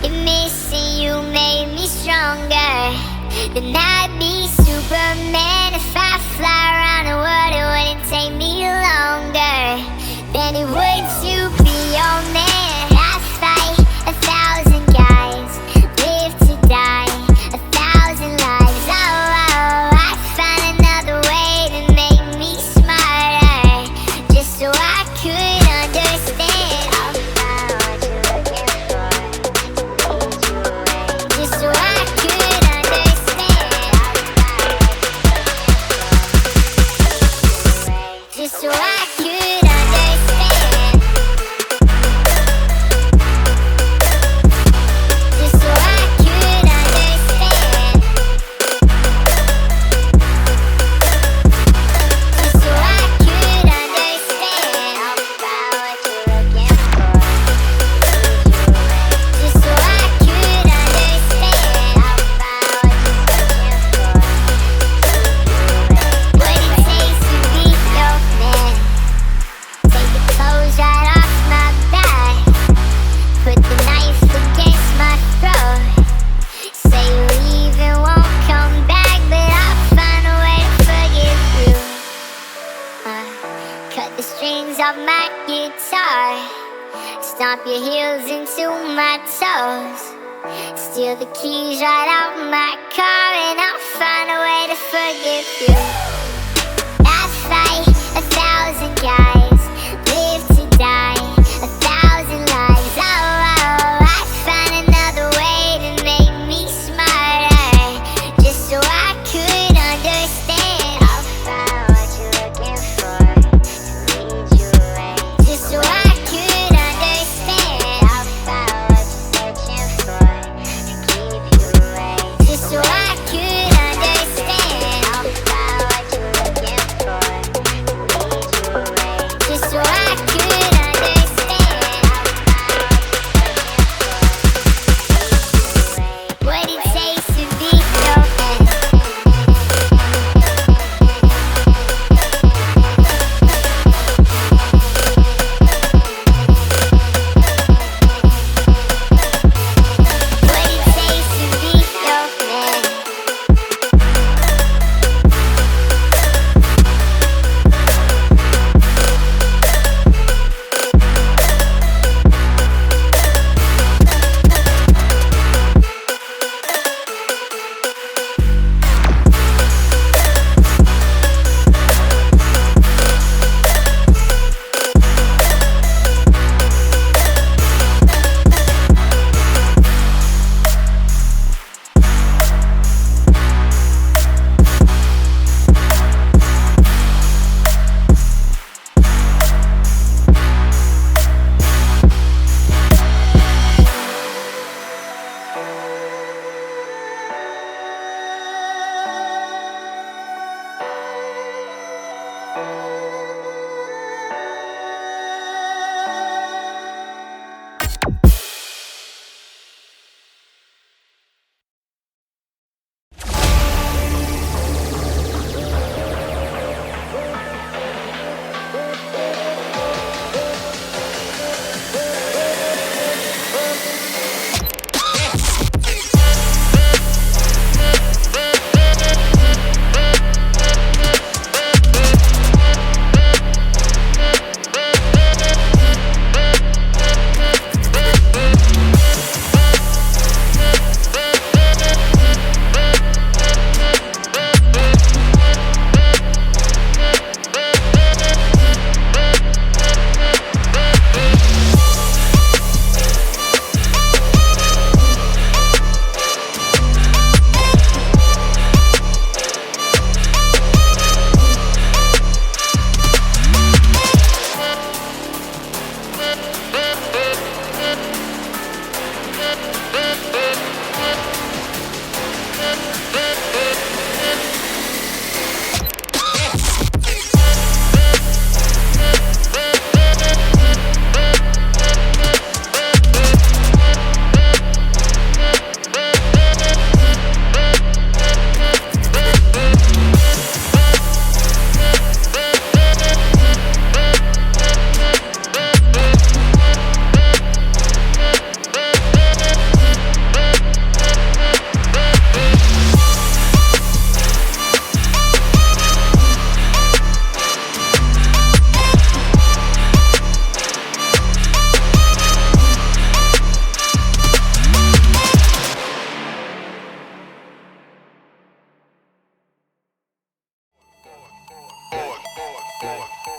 If missing you made me stronger, then I'd be Superman. If I fly around the world, it wouldn't take me longer than it would to be your man. I fight 1,000 guys, live to die 1,000 lives. Oh, I find another way to make me smarter, just so I could understand. I'll find what you're looking for, just so I could understand. Just so I could understand. Just so I could understand. Just so I could understand. I'll find what you're looking for, just so I could understand. I'll find what you're looking for, what it takes to be your man. Take the clothes right off my back, put the knife against my throat. Say you leave and won't come back, but I'll find a way to forgive you. Cut the strings off my guitar, stomp your heels into my toes, steal the keys right out my car, and I'll find a way to forgive you. I fight 1,000 guys, live to die 1,000 lives. Oh, I find another way to make me smarter, just so I could understand. I'll find what you're looking for, to lead you away, just so I could understand. I'll find what you're searching for, to keep you away, just so I could understand. I'll find what Like